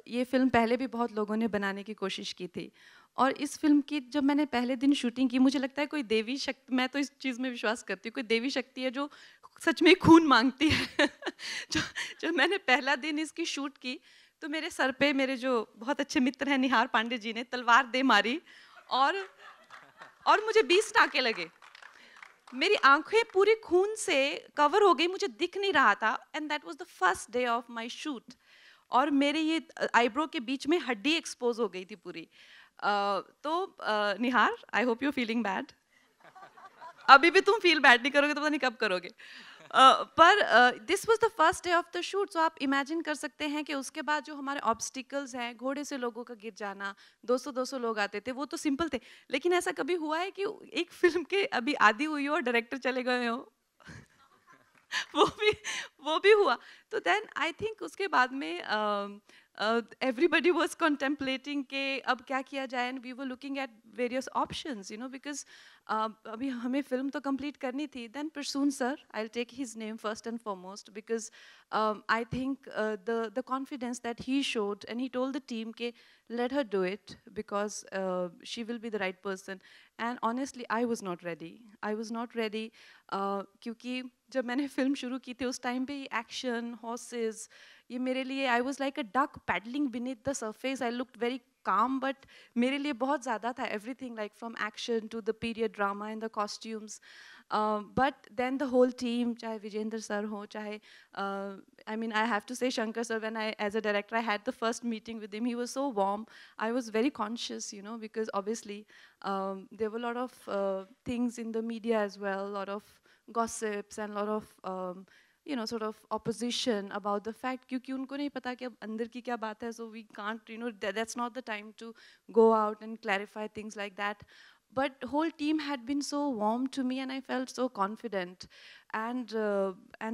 ये फ़िल्म पहले भी बहुत लोगों ने बनाने की कोशिश की थी और इस फ़िल्म की जब मैंने पहले दिन शूटिंग की, मुझे लगता है कोई देवी शक्ति, मैं तो इस चीज़ में विश्वास करती हूँ, कोई देवी शक्ति है जो सच में खून माँगती है। जो जो मैंने पहला दिन इसकी शूट की, तो मेरे सर पे मेरे जो बहुत अच्छे मित्र हैं निहार पांडे जी ने तलवार दे मारी और मुझे 20 टाँके लगे। मेरी आँखें पूरी खून से कवर हो गई, मुझे दिख नहीं रहा था and that was the first day of my shoot और मेरे ये आईब्रो के बीच में हड्डी एक्सपोज़ हो गई थी पूरी। Nihar, I hope you are feeling bad. अभी भी तुम फील बैड नहीं करोगे तो पता नहीं कब करोगे। पर this was the first day of the shoot, so आप इमेजिन कर सकते हैं कि उसके बाद जो हमारे ऑब्स्टिकल्स हैं, घोड़े से लोगों का गिर जाना, 200-200 लोग आते थे, वो तो सिंपल थे। लेकिन ऐसा कभी हुआ है कि एक फिल्म के अभी आधी हुई हो और डायरेक्टर चले गए हो? वो भी वो भी हुआ। तो देन आई थिंक उसके बाद में एवरीबडी वाज कॉन्टेम्पलेटिंग के अब क्या किया जाए and we were looking at various options, you know, because अभी हमें फिल्म तो कंप्लीट करनी थी। Then Prasoon sir, I will take his name first and foremost because I think the confidence that he showed and he told the team के let her do it because she will be the right person. And honestly I was not ready. I was not ready क्योंकि जब मैंने film शुरू की थी उस time पे action horses ये मेरे लिए I was like a duck paddling beneath the surface. I looked very calm but मेरे लिए बहुत ज़्यादा था everything like from action to the period drama and the costumes. But then the whole team, चाहे Vijendra sir हो, चाहे I mean, I have to say Shankar sir, when as a director, I had the first meeting with him, he was so warm. I was very conscious, you know, because obviously there were a lot of things in the media as well, a lot of gossips and a lot of, you know, sort of opposition about the fact क्योंकि उनको नहीं पता कि अब अंदर की क्या बात है, so we can't, you know, that's not the time to go out and clarify things like that. But whole team had been so warm to me and I felt so confident. And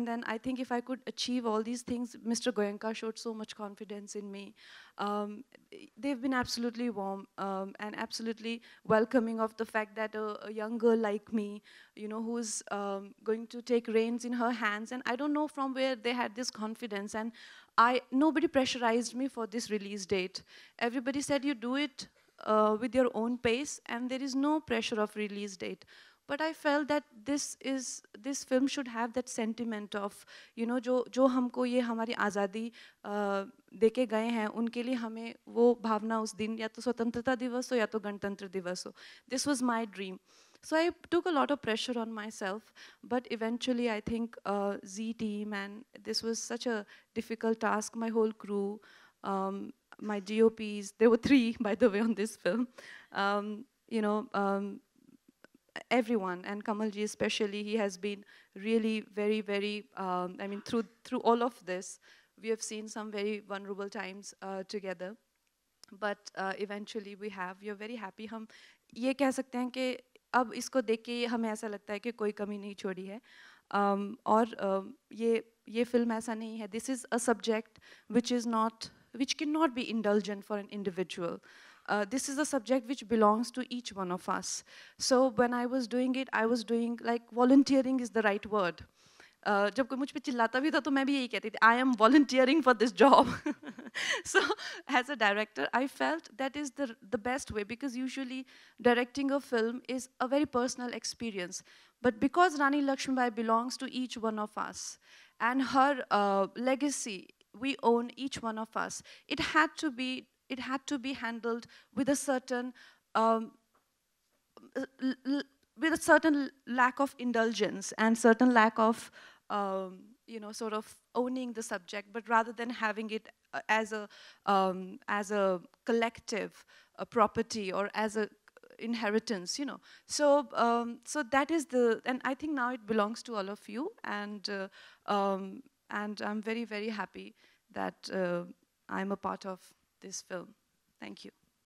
then I think if I could achieve all these things, Mr. Goenka showed so much confidence in me. Um, they've been absolutely warm and absolutely welcoming of the fact that a young girl like me, you know, who's going to take reins in her hands, and I don't know from where they had this confidence, and nobody pressurized me for this release date. Everybody said you do it with your own pace and there is no pressure of release date. But I felt that this film should have that sentiment of, you know, जो हमको ये हमारी आज़ादी देके गए हैं उनके लिए हमें वो भावना उस दिन या तो स्वतंत्रता दिवस हो या तो गणतंत्र दिवस हो. This was my dream. So I took a lot of pressure on myself, but eventually I think Z team, and this was such a difficult task, my whole crew, my DOPs, there were 3 by the way on this film, you know, everyone, and Kamalji especially, he has been really very, I mean, through all of this, we have seen some very vulnerable times together, but eventually we are very happy. हम ये कह सकते हैं कि अब इसको देख के हमें ऐसा लगता है कि कोई कमी नहीं छोड़ी है. और ये फिल्म ऐसा नहीं है. This is a subject which cannot be indulgent for an individual. This is a subject which belongs to each one of us. So when I was doing it, I was doing, like, volunteering is the right word. जब कोई मुझ पे चिल्लाता भी था तो मैं भी यही कहती थी, I am volunteering for this job. So as a director, I felt that is the best way, because usually directing a film is a very personal experience. But because Rani Lakshmibai belongs to each one of us, and her legacy, we own each one of us, it had to be handled with a certain with a certain lack of indulgence and certain lack of you know, sort of owning the subject, but rather than having it as a collective property or as a inheritance, you know. So that is and I think now it belongs to all of you, and I'm very happy that I'm a part of this film. Thank you.